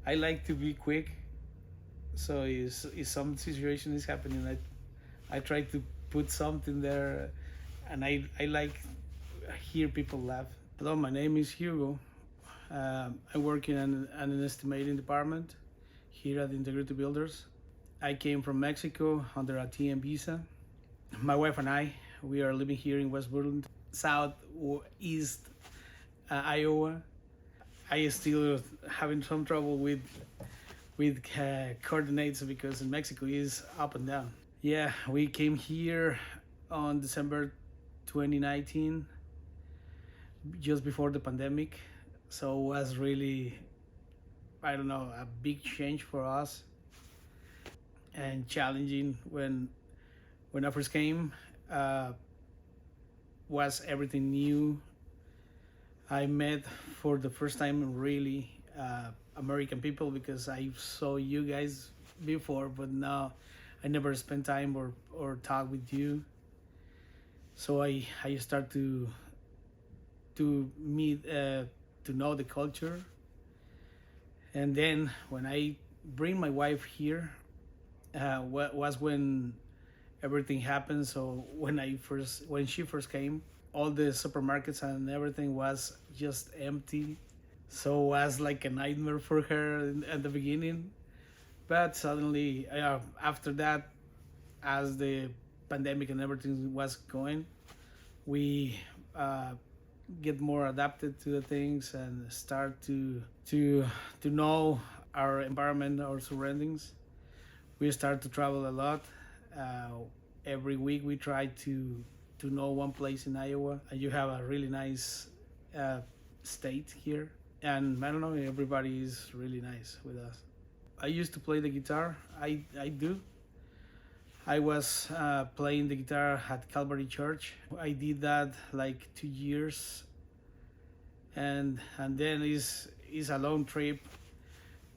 I like to be quick, so if some situation is happening, I try to put something there, and I like hear people laugh. Hello, my name is Hugo. I work in an estimating department here at Integrity Builders. I came from Mexico under a TM visa. My wife and I, we are living here in West Burlington, southeast Iowa. I still having some trouble with coordinates because in Mexico is up and down. Yeah, we came here on December 2019, just before the pandemic. So it was really, I don't know, a big change for us and challenging when I first came. Uh, was everything new. I met for the first time really American people because I saw you guys before, but now I never spent time or talk with you. So I start to meet to know the culture, and then when I bring my wife here, was when everything happened. So when she first came, all the supermarkets and everything was just empty. So it was like a nightmare for her at the beginning. But suddenly, after that, as the pandemic and everything was going, we uh, get more adapted to the things and start to know our environment, our surroundings. We start to travel a lot. Uh, every week we try to know one place in Iowa. And you have a really nice uh, state here, and I don't know, everybody is really nice with us. I used to play the guitar. I do. I was playing the guitar at Calvary Church. I did that like 2 years, and then is a long trip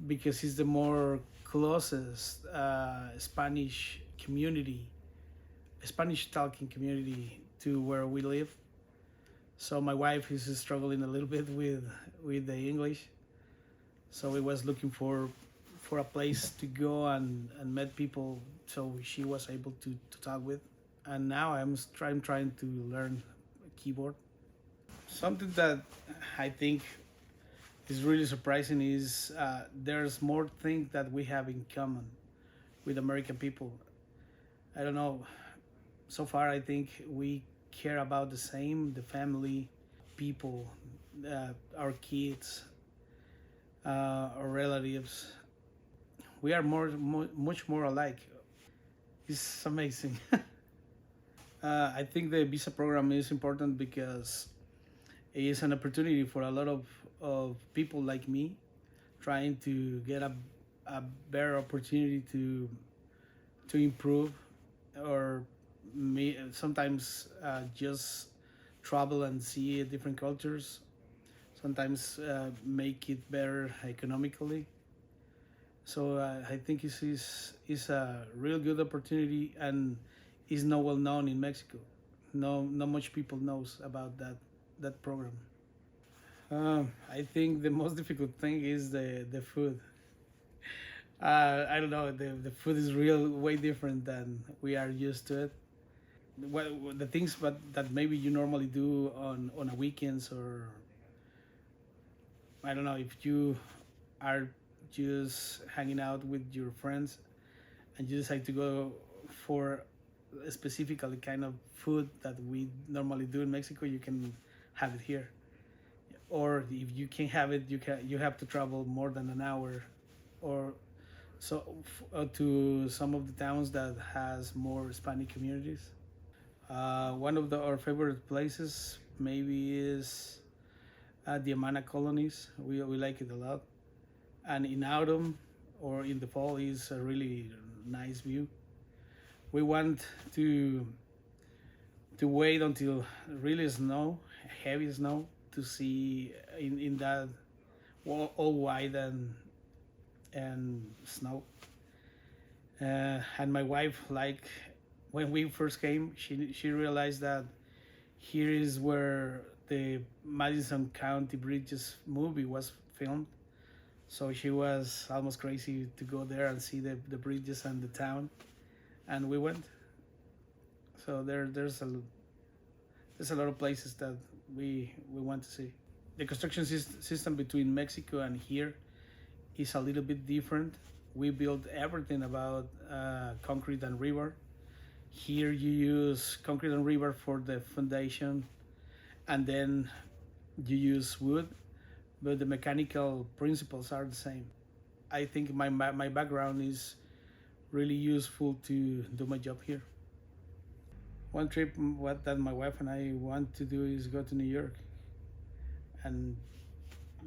because it's the more closest Spanish community, Spanish talking community to where we live. So my wife is struggling a little bit with the English. So we was looking for a place to go and met people so she was able to talk with. And now I'm trying to learn keyboard. Something that I think is really surprising is there's more things that we have in common with American people. I don't know. So far, I think we care about the same: the family, people, our kids, our relatives. We are much more alike. It's amazing. I think the visa program is important because it is an opportunity for a lot of people like me trying to get a better opportunity to improve or sometimes just travel and see different cultures, sometimes make it better economically. So I think is a real good opportunity and is not well known in Mexico. No, not much people knows about that program. I think the most difficult thing is the food. I don't know. The food is real way different than we are used to it. What the things but that maybe you normally do on a weekends, or I don't know, if you are just hanging out with your friends and you decide to go for a specifically kind of food that we normally do in Mexico, you can have it here. Or if you can't have it, you have to travel more than an hour, or to some of the towns that has more Hispanic communities. One of our favorite places maybe is the Amana colonies. We like it a lot. And in autumn or in the fall is a really nice view. We want to wait until really snow, heavy snow, to see in that all white and snow. And my wife, like when we first came, she realized that here is where the Madison County Bridges movie was filmed. So she was almost crazy to go there and see the bridges and the town, and we went. So there's a lot of places that we want to see. The construction system between Mexico and here is a little bit different. We build everything about concrete and river. Here you use concrete and river for the foundation, and then you use wood, but the mechanical principles are the same. I think my background is really useful to do my job here. One trip what that my wife and I want to do is go to New York and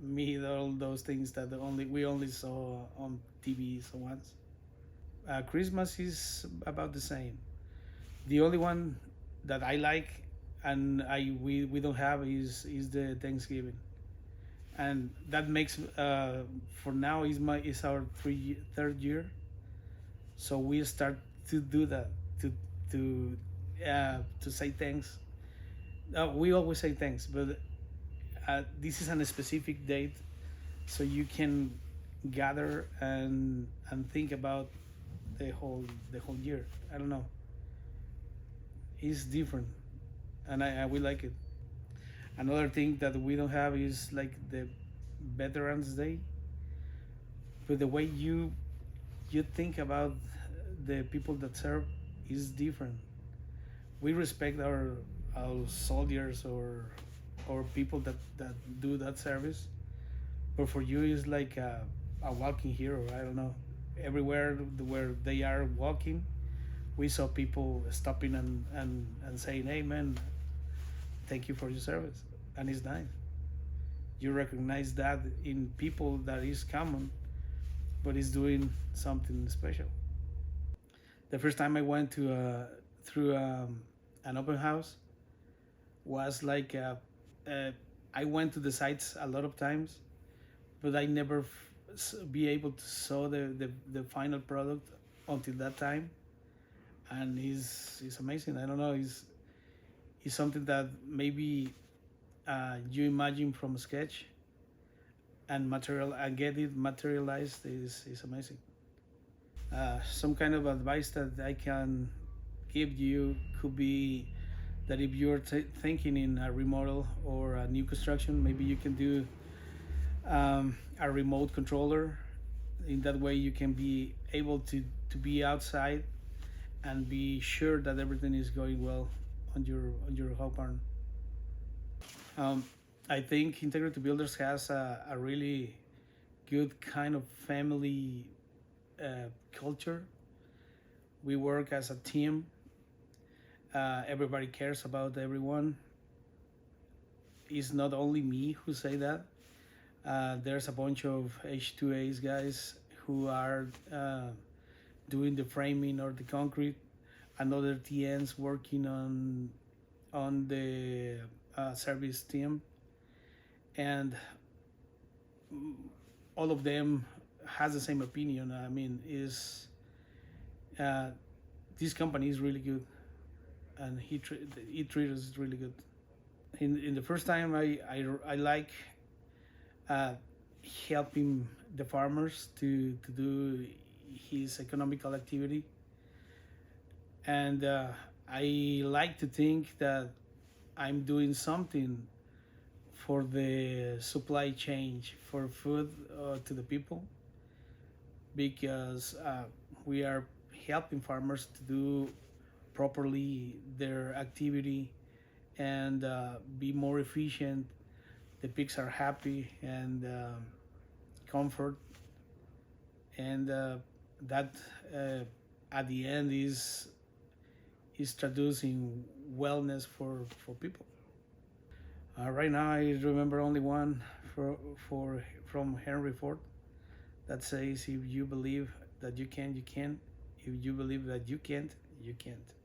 meet all those things that we only saw on TV so once. Christmas is about the same. The only one that I like and we don't have is the Thanksgiving, and that makes for now is our third year, so we start to do that to say thanks. We always say thanks, but this is on a specific date, so you can gather and think about the whole year. I don't know. It's different, and I we like it. Another thing that we don't have is like the Veterans Day, but the way you think about the people that serve is different. We respect our soldiers or people that do that service, but for you it's like a walking hero. I don't know. Everywhere where they are walking, we saw people stopping and saying, "Hey man, thank you for your service," and it's nice. You recognize that in people that is common, but is doing something special. The first time I went to through an open house was like I went to the sites a lot of times, but I never be able to saw the final product until that time, and it's amazing. I don't know, it's something that maybe you imagine from a sketch and material and get it materialized is amazing. Some kind of advice that I can give you could be that if you're thinking in a remodel or a new construction, maybe you can do a remote controller. In that way, you can be able to be outside and be sure that everything is going well on your home barn. Um, I think Integrity Builders has a really good kind of family culture. We work as a team. Everybody cares about everyone. It's not only me who say that. There's a bunch of H2As guys who are doing the framing or the concrete, and other TNs working on the service team, and all of them has the same opinion. I mean, is uh, this company is really good, and he treats us really good. In the first time, I like uh, helping the farmers to do his economical activity, and I like to think that I'm doing something for the supply chain for food to the people, because we are helping farmers to do properly their activity and be more efficient. The pigs are happy and comfort, and that at the end is traducing wellness for people. Right now, I remember only one for from Henry Ford that says, "If you believe that you can, you can. If you believe that you can't, you can't."